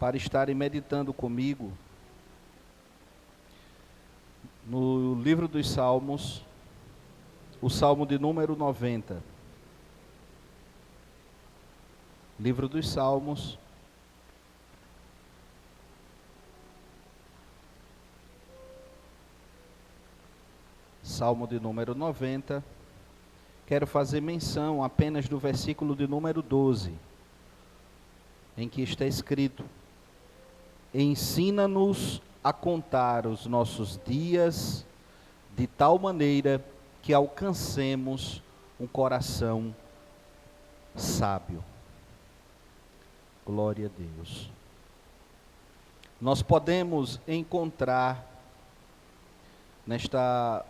para estarem meditando comigo no livro dos Salmos, o Salmo de número 90. Livro dos Salmos, Salmo de número 90. Quero fazer menção apenas do versículo de número 12, em que está escrito: ensina-nos a contar os nossos dias de tal maneira que alcancemos um coração sábio. Glória a Deus. Nós podemos encontrar nesta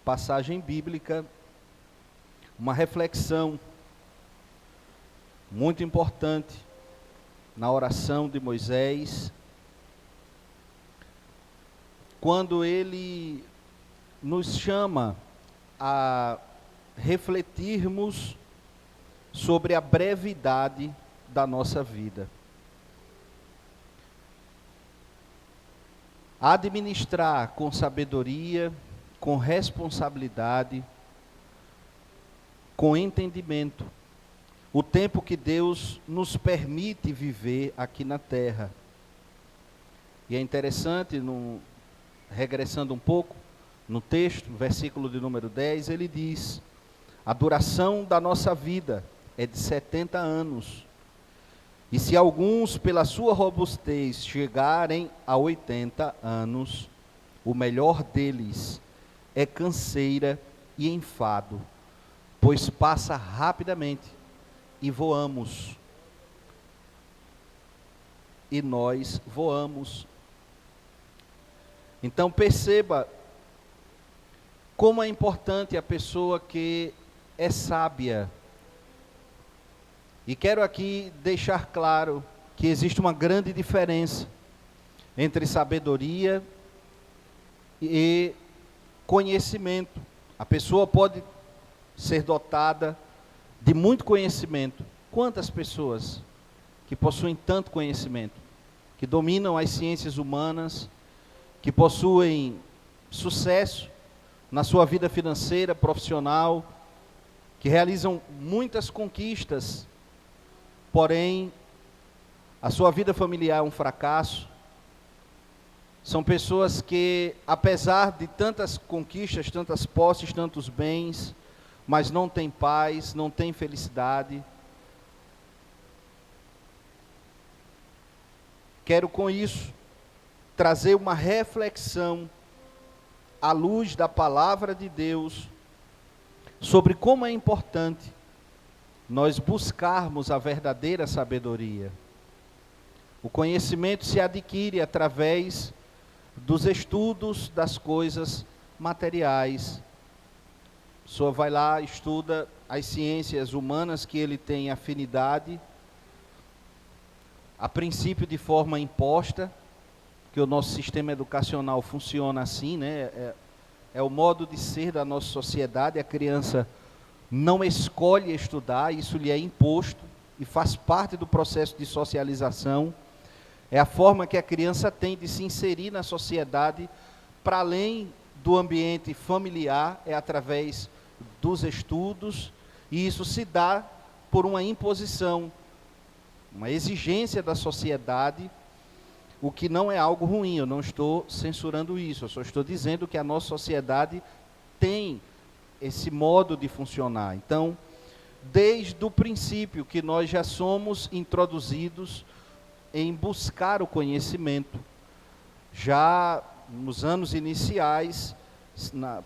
passagem bíblica uma reflexão muito importante na oração de Moisés, quando ele nos chama a refletirmos sobre a brevidade da nossa vida, a administrar com sabedoria, com responsabilidade, com entendimento, o tempo que Deus nos permite viver aqui na terra. E é interessante, regressando um pouco, no texto, versículo de número 10, ele diz: a duração da nossa vida é de 70 anos. E se alguns, pela sua robustez, chegarem a 80 anos, o melhor deles é canseira e enfado, pois passa rapidamente e voamos. E nós voamos. Então perceba como é importante a pessoa que é sábia. E quero aqui deixar claro que existe uma grande diferença entre sabedoria e conhecimento. A pessoa pode ser dotada de muito conhecimento. Quantas pessoas que possuem tanto conhecimento, que dominam as ciências humanas, que possuem sucesso na sua vida financeira, profissional, que realizam muitas conquistas, porém a sua vida familiar é um fracasso. São pessoas que, apesar de tantas conquistas, tantas posses, tantos bens, mas não têm paz, não têm felicidade. Quero com isso trazer uma reflexão à luz da palavra de Deus sobre como é importante nós buscarmos a verdadeira sabedoria. O conhecimento se adquire através dos estudos das coisas materiais. A pessoa vai lá, estuda as ciências humanas que ele tem afinidade, a princípio de forma imposta, que o nosso sistema educacional funciona assim, né? É o modo de ser da nossa sociedade. A criança não escolhe estudar, isso lhe é imposto e faz parte do processo de socialização. É a forma que a criança tem de se inserir na sociedade, para além do ambiente familiar, é através dos estudos, e isso se dá por uma imposição, uma exigência da sociedade, o que não é algo ruim. Eu não estou censurando isso, eu só estou dizendo que a nossa sociedade tem esse modo de funcionar. Então, desde o princípio que nós já somos introduzidos em buscar o conhecimento, já nos anos iniciais,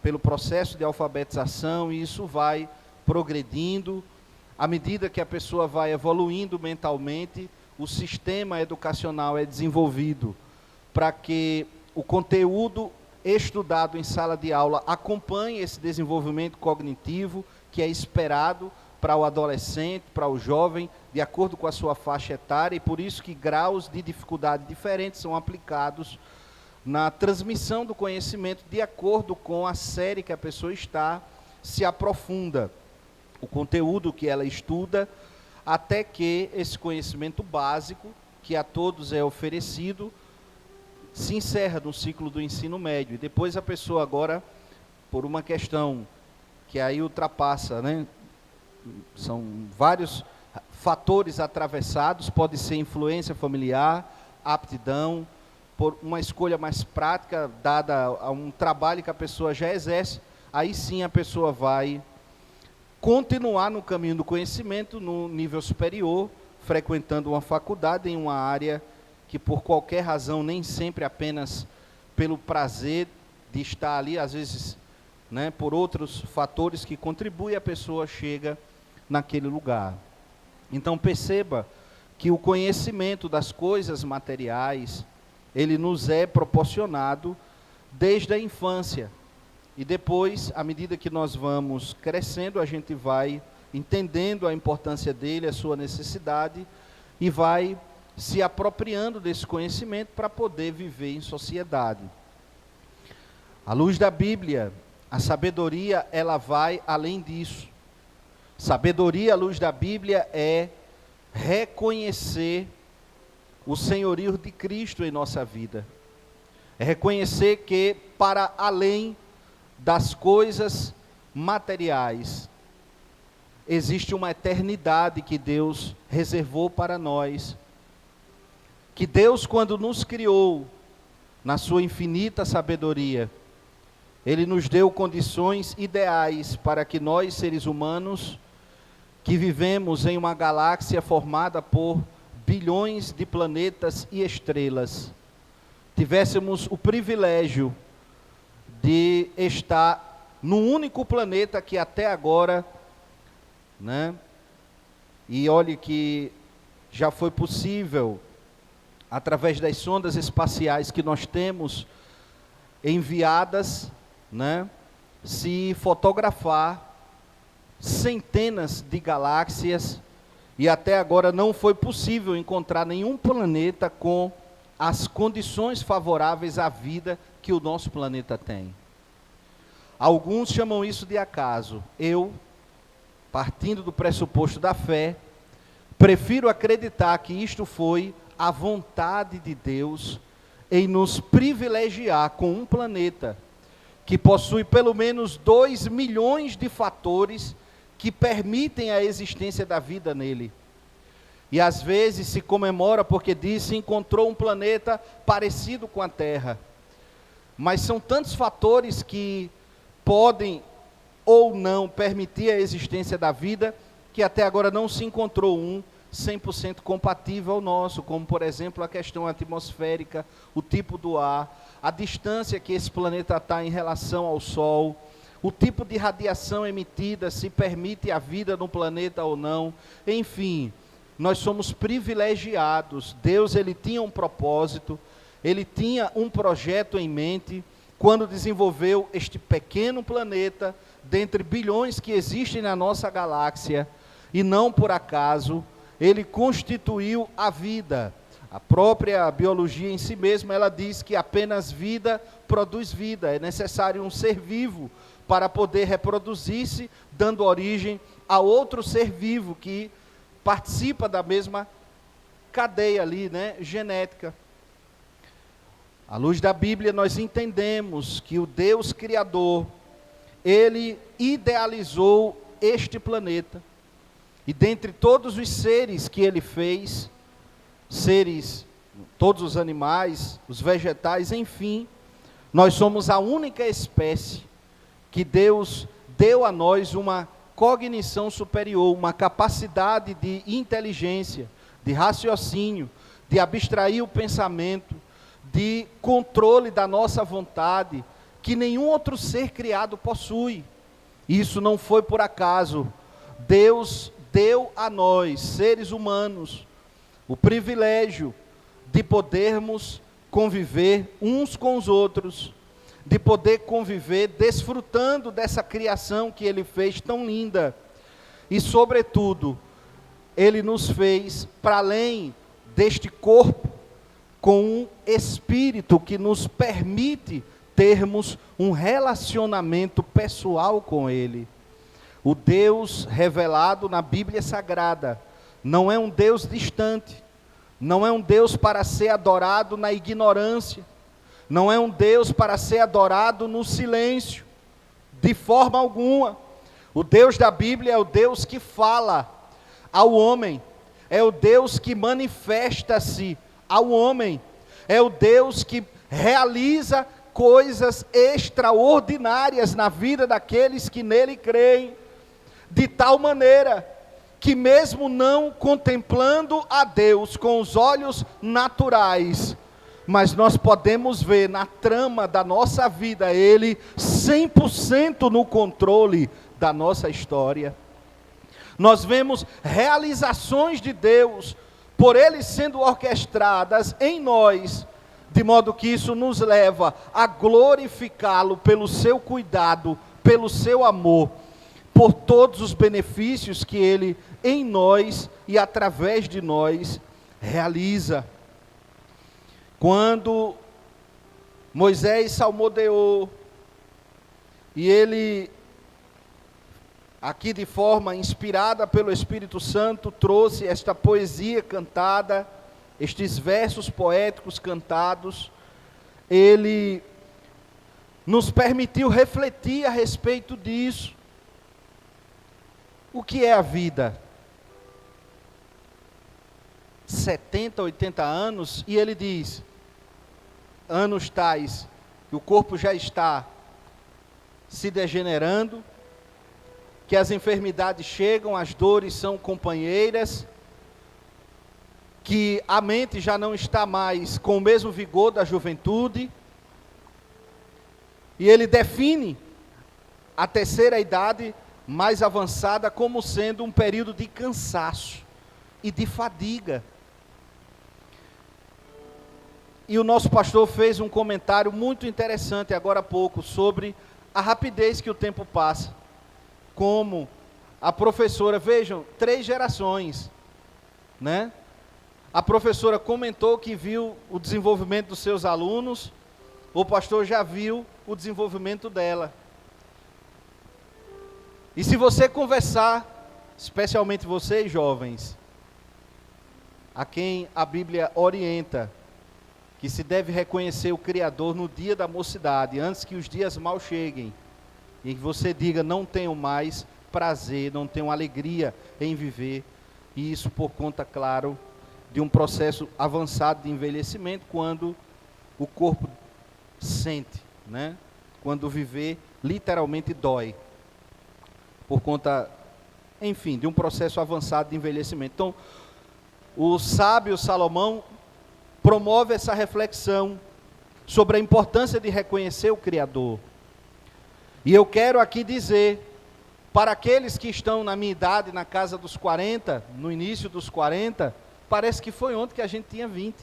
pelo processo de alfabetização, e isso vai progredindo. À medida que a pessoa vai evoluindo mentalmente, o sistema educacional é desenvolvido para que o conteúdo estudado em sala de aula acompanhe esse desenvolvimento cognitivo que é esperado para o adolescente, para o jovem, de acordo com a sua faixa etária, e por isso que graus de dificuldade diferentes são aplicados na transmissão do conhecimento de acordo com a série que a pessoa está, se aprofunda o conteúdo que ela estuda, até que esse conhecimento básico que a todos é oferecido, se encerra no ciclo do ensino médio. E depois a pessoa agora, por uma questão que aí ultrapassa, né? São vários fatores atravessados, pode ser influência familiar, aptidão, por uma escolha mais prática, dada a um trabalho que a pessoa já exerce, aí sim a pessoa vai continuar no caminho do conhecimento, no nível superior, frequentando uma faculdade em uma área que por qualquer razão, nem sempre apenas pelo prazer de estar ali, às vezes, né, por outros fatores que contribuem, a pessoa chega naquele lugar. Então perceba que o conhecimento das coisas materiais, ele nos é proporcionado desde a infância. E depois, à medida que nós vamos crescendo, a gente vai entendendo a importância dele, a sua necessidade, e vai se apropriando desse conhecimento para poder viver em sociedade. À luz da Bíblia, a sabedoria, ela vai além disso. Sabedoria à luz da Bíblia é reconhecer o senhorio de Cristo em nossa vida. É reconhecer que para além das coisas materiais, existe uma eternidade que Deus reservou para nós. Que Deus, quando nos criou, na sua infinita sabedoria, Ele nos deu condições ideais para que nós, seres humanos, que vivemos em uma galáxia formada por bilhões de planetas e estrelas, tivéssemos o privilégio de estar num único planeta que até agora, né? E olhe que já foi possível, através das sondas espaciais que nós temos enviadas, né, se fotografar centenas de galáxias, e até agora não foi possível encontrar nenhum planeta com as condições favoráveis à vida que o nosso planeta tem. Alguns chamam isso de acaso. Eu, partindo do pressuposto da fé, prefiro acreditar que isto foi a vontade de Deus em nos privilegiar com um planeta que possui pelo menos 2 milhões de fatores que permitem a existência da vida nele. E às vezes se comemora porque diz que encontrou um planeta parecido com a Terra. Mas são tantos fatores que podem ou não permitir a existência da vida, que até agora não se encontrou um 100% compatível ao nosso, como por exemplo a questão atmosférica, o tipo do ar, a distância que esse planeta está em relação ao Sol, o tipo de radiação emitida, se permite a vida no planeta ou não. Enfim, nós somos privilegiados. Deus, ele tinha um propósito, ele tinha um projeto em mente, quando desenvolveu este pequeno planeta, dentre bilhões que existem na nossa galáxia, e não por acaso, ele constituiu a vida. A própria biologia em si mesma, ela diz que apenas vida produz vida, é necessário um ser vivo para poder reproduzir-se, dando origem a outro ser vivo que participa da mesma cadeia ali, né, genética. À luz da Bíblia, nós entendemos que o Deus Criador, ele idealizou este planeta, e dentre todos os seres que ele fez, seres, todos os animais, os vegetais, enfim, nós somos a única espécie que Deus deu a nós uma cognição superior, uma capacidade de inteligência, de raciocínio, de abstrair o pensamento, de controle da nossa vontade, que nenhum outro ser criado possui. Isso não foi por acaso. Deus deu a nós, seres humanos, o privilégio de podermos conviver uns com os outros, de poder conviver desfrutando dessa criação que Ele fez tão linda. E, sobretudo, Ele nos fez, para além deste corpo, com um espírito que nos permite termos um relacionamento pessoal com Ele. O Deus revelado na Bíblia Sagrada não é um Deus distante, Não é um Deus para ser adorado na ignorância. Não é um Deus para ser adorado no silêncio, de forma alguma. O Deus da Bíblia é o Deus que fala ao homem, é o Deus que manifesta-se ao homem, é o Deus que realiza coisas extraordinárias na vida daqueles que nele creem, de tal maneira que mesmo não contemplando a Deus com os olhos naturais, mas nós podemos ver na trama da nossa vida Ele 100% no controle da nossa história. Nós vemos realizações de Deus, por Ele sendo orquestradas em nós, de modo que isso nos leva a glorificá-lo pelo seu cuidado, pelo seu amor, por todos os benefícios que Ele em nós e através de nós realiza. Quando Moisés salmodiou, e ele, aqui de forma inspirada pelo Espírito Santo, trouxe esta poesia cantada, estes versos poéticos cantados, ele nos permitiu refletir a respeito disso. O que é a vida? 70, 80 anos, e ele diz, anos tais, que o corpo já está se degenerando, que as enfermidades chegam, as dores são companheiras, que a mente já não está mais com o mesmo vigor da juventude, e ele define a terceira idade mais avançada como sendo um período de cansaço e de fadiga. E o nosso pastor fez um comentário muito interessante agora há pouco sobre a rapidez que o tempo passa. Como a professora, vejam, 3 gerações, né? A professora comentou que viu o desenvolvimento dos seus alunos, o pastor já viu o desenvolvimento dela. E se você conversar, especialmente vocês jovens, a quem a Bíblia orienta, que se deve reconhecer o Criador no dia da mocidade, antes que os dias mal cheguem, e que você diga, não tenho mais prazer, não tenho alegria em viver, e isso por conta, claro, de um processo avançado de envelhecimento, quando o corpo sente, né? Quando viver literalmente dói, por conta, enfim, de um processo avançado de envelhecimento. Então, o sábio Salomão promove essa reflexão sobre a importância de reconhecer o Criador. E eu quero aqui dizer, para aqueles que estão na minha idade, na casa dos 40, no início dos 40, parece que foi ontem que a gente tinha 20.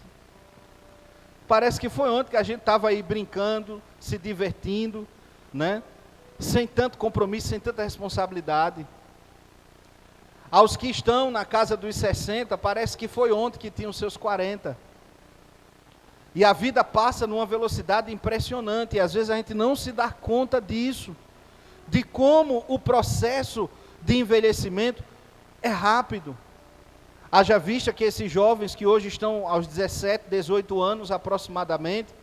Parece que foi ontem que a gente estava aí brincando, se divertindo, né? Sem tanto compromisso, sem tanta responsabilidade. Aos que estão na casa dos 60, parece que foi ontem que tinham seus 40. E a vida passa numa velocidade impressionante, e às vezes a gente não se dá conta disso, de como o processo de envelhecimento é rápido. Haja vista que esses jovens que hoje estão aos 17, 18 anos aproximadamente,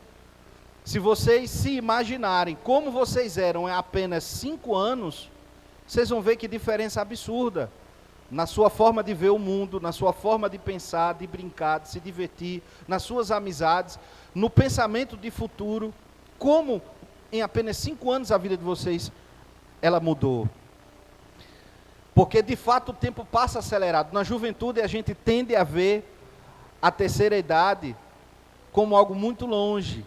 se vocês se imaginarem como vocês eram há apenas 5 anos, vocês vão ver que diferença absurda na sua forma de ver o mundo, na sua forma de pensar, de brincar, de se divertir, nas suas amizades, no pensamento de futuro, como em apenas 5 anos a vida de vocês, ela mudou. Porque de fato o tempo passa acelerado. Na juventude a gente tende a ver a terceira idade como algo muito longe,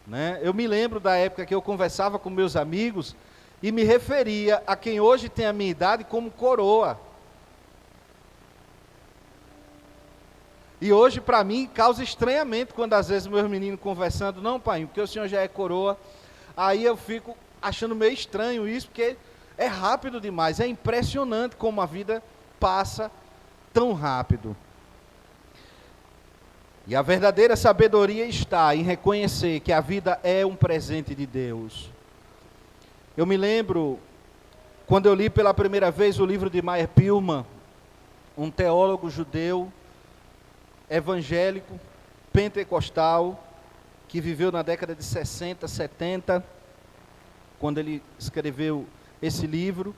né? Eu me lembro da época que eu conversava com meus amigos e me referia a quem hoje tem a minha idade como coroa. E hoje para mim causa estranhamento quando às vezes meus meninos conversando, não pai, porque o senhor já é coroa, aí eu fico achando meio estranho isso, porque é rápido demais, é impressionante como a vida passa tão rápido. E a verdadeira sabedoria está em reconhecer que a vida é um presente de Deus. Eu me lembro, quando eu li pela primeira vez o livro de Meyer Pilman, um teólogo judeu, evangélico, pentecostal, que viveu na década de 60, 70, quando ele escreveu esse livro.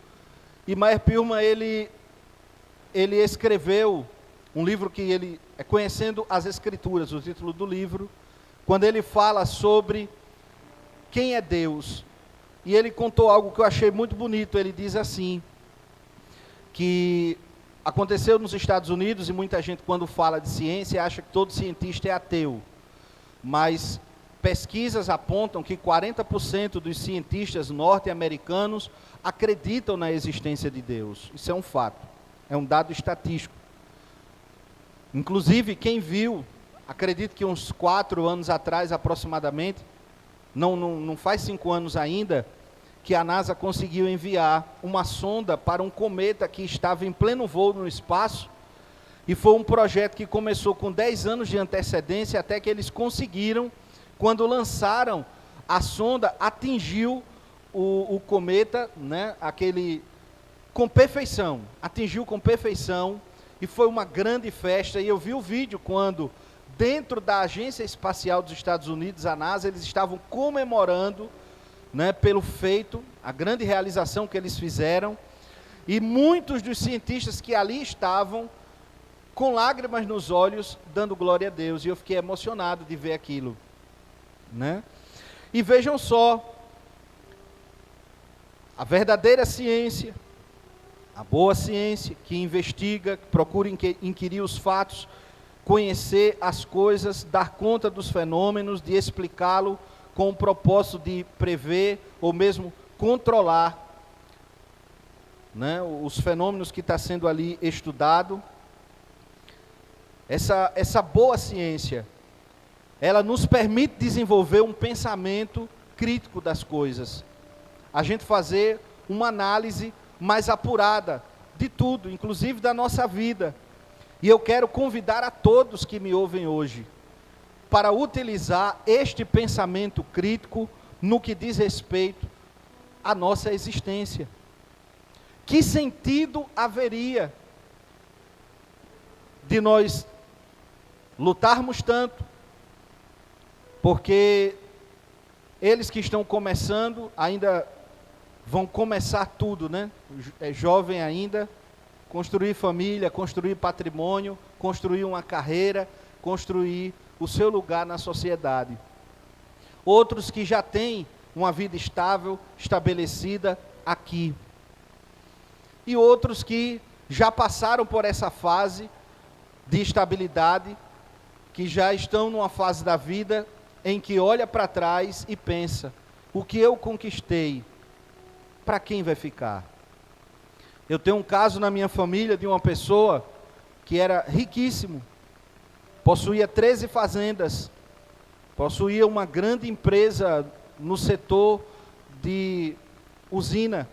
E Meyer Pillman, ele escreveu um livro que ele é Conhecendo as Escrituras, o título do livro, quando ele fala sobre quem é Deus. E ele contou algo que eu achei muito bonito. Ele diz assim, que aconteceu nos Estados Unidos, e muita gente, quando fala de ciência, acha que todo cientista é ateu. Mas pesquisas apontam que 40% dos cientistas norte-americanos acreditam na existência de Deus. Isso é um fato, é um dado estatístico. Inclusive, quem viu, acredito que uns 4 anos atrás aproximadamente, não faz 5 anos ainda, que a NASA conseguiu enviar uma sonda para um cometa que estava em pleno voo no espaço, e foi um projeto que começou com 10 anos de antecedência, até que eles conseguiram, quando lançaram, a sonda atingiu o cometa, né, com perfeição, atingiu com perfeição, e foi uma grande festa. E eu vi o vídeo quando, dentro da Agência Espacial dos Estados Unidos, a NASA, eles estavam comemorando, né, pelo feito, a grande realização que eles fizeram, e muitos dos cientistas que ali estavam, com lágrimas nos olhos, dando glória a Deus, e eu fiquei emocionado de ver aquilo, né? E vejam só, a verdadeira ciência, a boa ciência, que investiga, que procura inquirir os fatos, conhecer as coisas, dar conta dos fenômenos, de explicá-lo, com o propósito de prever, ou mesmo controlar, né, os fenômenos que está sendo ali estudado. Essa boa ciência, ela nos permite desenvolver um pensamento crítico das coisas. A gente fazer uma análise mais apurada de tudo, inclusive da nossa vida. E eu quero convidar a todos que me ouvem hoje, para utilizar este pensamento crítico no que diz respeito à nossa existência. Que sentido haveria de nós lutarmos tanto? Porque eles que estão começando, ainda vão começar tudo, né? É jovem ainda, construir família, construir patrimônio, construir uma carreira, construir o seu lugar na sociedade. Outros que já têm uma vida estável, estabelecida aqui. E outros que já passaram por essa fase de estabilidade, que já estão numa fase da vida em que olha para trás e pensa, o que eu conquistei, para quem vai ficar? Eu tenho um caso na minha família de uma pessoa que era riquíssimo, possuía 13 fazendas, possuía uma grande empresa no setor de usina,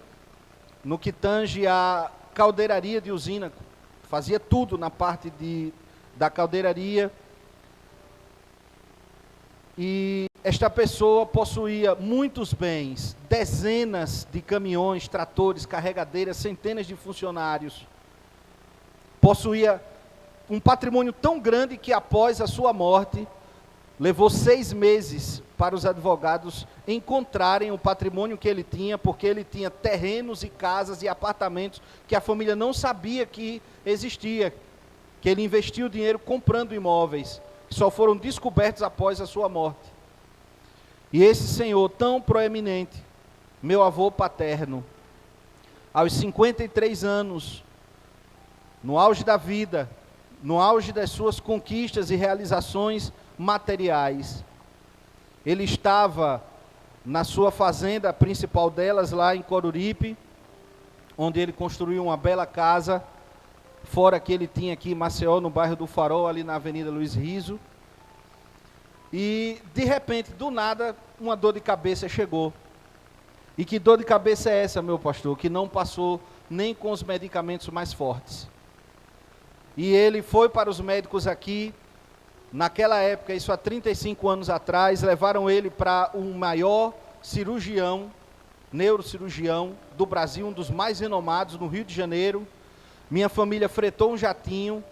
no que tange a caldeiraria de usina, fazia tudo na parte da caldeiraria. E esta pessoa possuía muitos bens, dezenas de caminhões, tratores, carregadeiras, centenas de funcionários. Possuía um patrimônio tão grande que após a sua morte, levou 6 meses para os advogados encontrarem o patrimônio que ele tinha, porque ele tinha terrenos e casas e apartamentos que a família não sabia que existia, que ele investiu dinheiro comprando imóveis, que só foram descobertos após a sua morte. E esse senhor tão proeminente, meu avô paterno, aos 53 anos, no auge da vida, no auge das suas conquistas e realizações materiais, ele estava na sua fazenda, a principal delas, lá em Coruripe, onde ele construiu uma bela casa, fora que ele tinha aqui em Maceió, no bairro do Farol, ali na Avenida Luiz Riso. E, de repente, do nada, uma dor de cabeça chegou. E que dor de cabeça é essa, meu pastor? Que não passou nem com os medicamentos mais fortes. E ele foi para os médicos aqui, naquela época, isso há 35 anos atrás, levaram ele para o maior cirurgião, neurocirurgião do Brasil, um dos mais renomados, no Rio de Janeiro. Minha família fretou um jatinho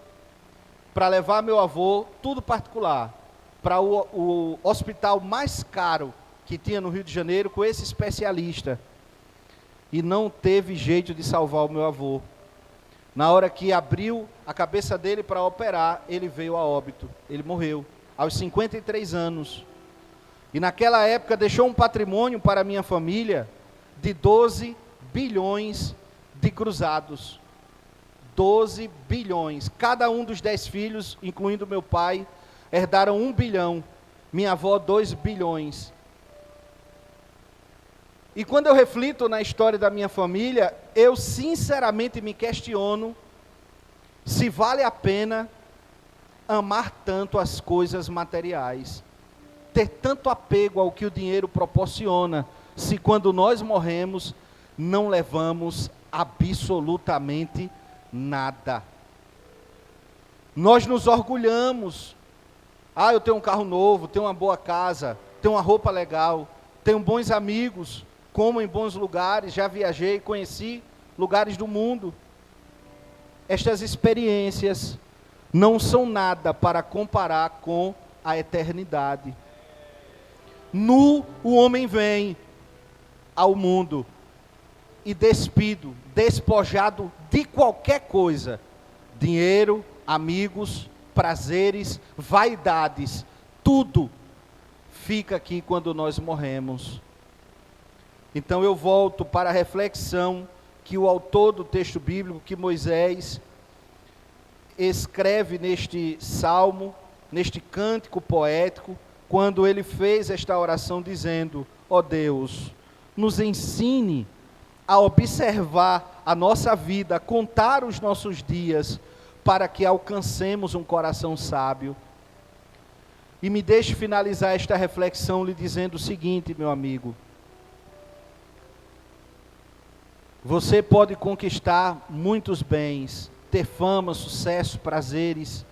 para levar meu avô, tudo particular, para o hospital mais caro que tinha no Rio de Janeiro, com esse especialista. E não teve jeito de salvar o meu avô. Na hora que abriu a cabeça dele para operar, ele veio a óbito. Ele morreu, aos 53 anos. E naquela época deixou um patrimônio para a minha família de 12 bilhões de cruzados. 12 bilhões. Cada um dos 10 filhos, incluindo meu pai, herdaram 1 bilhão. Minha avó, 2 bilhões. E quando eu reflito na história da minha família, eu sinceramente me questiono se vale a pena amar tanto as coisas materiais, ter tanto apego ao que o dinheiro proporciona, se quando nós morremos, não levamos absolutamente nada. Nós nos orgulhamos. Eu tenho um carro novo, tenho uma boa casa, tenho uma roupa legal, tenho bons amigos, como em bons lugares, já viajei, conheci lugares do mundo. Estas experiências não são nada para comparar com a eternidade. Nu o homem vem ao mundo e despido, despojado de qualquer coisa, dinheiro, amigos, prazeres, vaidades, tudo fica aqui quando nós morremos. Então eu volto para a reflexão que o autor do texto bíblico, que Moisés escreve neste salmo, neste cântico poético, quando ele fez esta oração dizendo: ó Deus, nos ensine a observar a nossa vida, a contar os nossos dias, para que alcancemos um coração sábio. E me deixe finalizar esta reflexão lhe dizendo o seguinte, meu amigo: você pode conquistar muitos bens, ter fama, sucesso, prazeres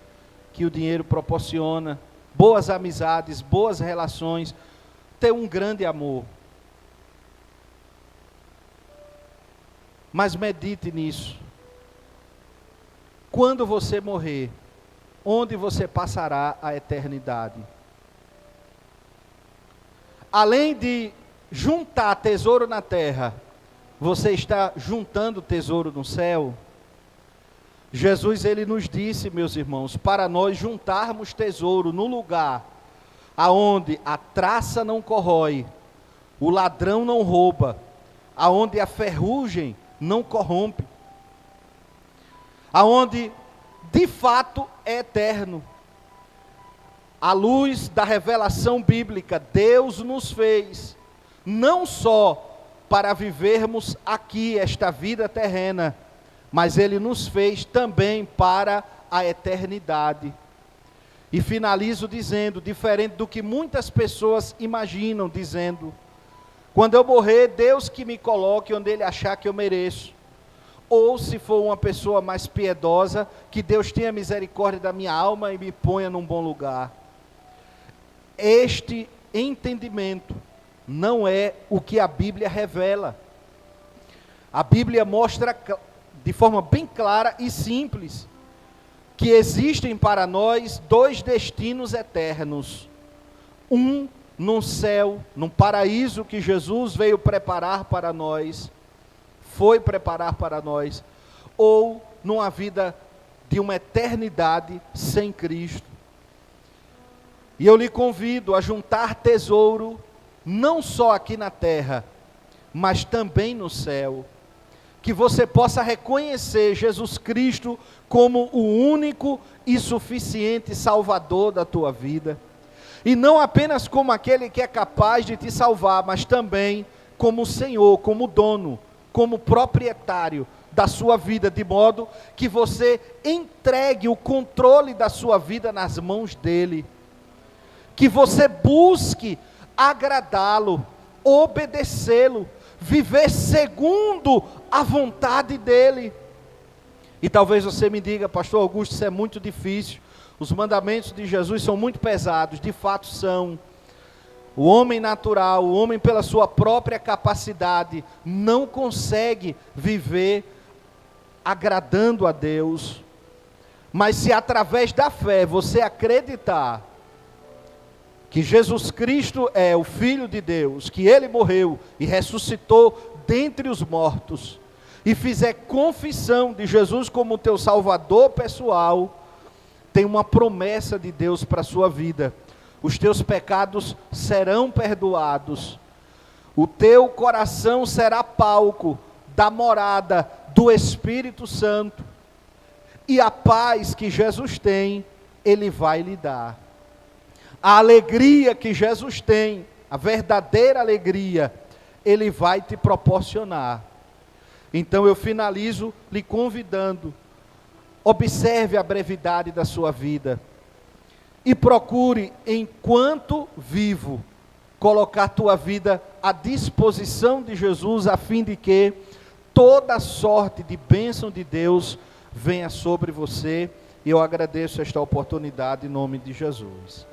que o dinheiro proporciona, boas amizades, boas relações, ter um grande amor. Mas medite nisso. Quando você morrer, onde você passará a eternidade? Além de juntar tesouro na terra, você está juntando tesouro no céu? Jesus, ele nos disse, meus irmãos, para nós juntarmos tesouro no lugar aonde a traça não corrói, o ladrão não rouba, aonde a ferrugem não corrompe, aonde de fato é eterno. À luz da revelação bíblica, Deus nos fez não só para vivermos aqui esta vida terrena, mas Ele nos fez também para a eternidade. E finalizo dizendo, diferente do que muitas pessoas imaginam, dizendo: quando eu morrer, Deus que me coloque onde Ele achar que eu mereço. Ou se for uma pessoa mais piedosa, que Deus tenha misericórdia da minha alma e me ponha num bom lugar. Este entendimento não é o que a Bíblia revela. A Bíblia mostra de forma bem clara e simples que existem para nós dois destinos eternos. Um no céu, num paraíso que Jesus veio preparar para nós, foi preparar para nós, ou numa vida de uma eternidade sem Cristo. E eu lhe convido a juntar tesouro, não só aqui na terra, mas também no céu. Que você possa reconhecer Jesus Cristo como o único e suficiente Salvador da tua vida. E não apenas como aquele que é capaz de te salvar, mas também como Senhor, como dono, como proprietário da sua vida, de modo que você entregue o controle da sua vida nas mãos dele. Que você busque agradá-lo, obedecê-lo, viver segundo a vontade dele. E talvez você me diga: pastor Augusto, isso é muito difícil, os mandamentos de Jesus são muito pesados. De fato são. O homem natural, o homem pela sua própria capacidade, não consegue viver agradando a Deus. Mas se através da fé você acreditar que Jesus Cristo é o Filho de Deus, que Ele morreu e ressuscitou dentre os mortos, e fizer confissão de Jesus como teu Salvador pessoal, tem uma promessa de Deus para a sua vida. Os teus pecados serão perdoados. O teu coração será palco da morada do Espírito Santo. E a paz que Jesus tem, Ele vai lhe dar. A alegria que Jesus tem, a verdadeira alegria, Ele vai te proporcionar. Então eu finalizo lhe convidando, observe a brevidade da sua vida e procure, enquanto vivo, colocar tua vida à disposição de Jesus, a fim de que toda sorte de bênção de Deus venha sobre você. E eu agradeço esta oportunidade em nome de Jesus.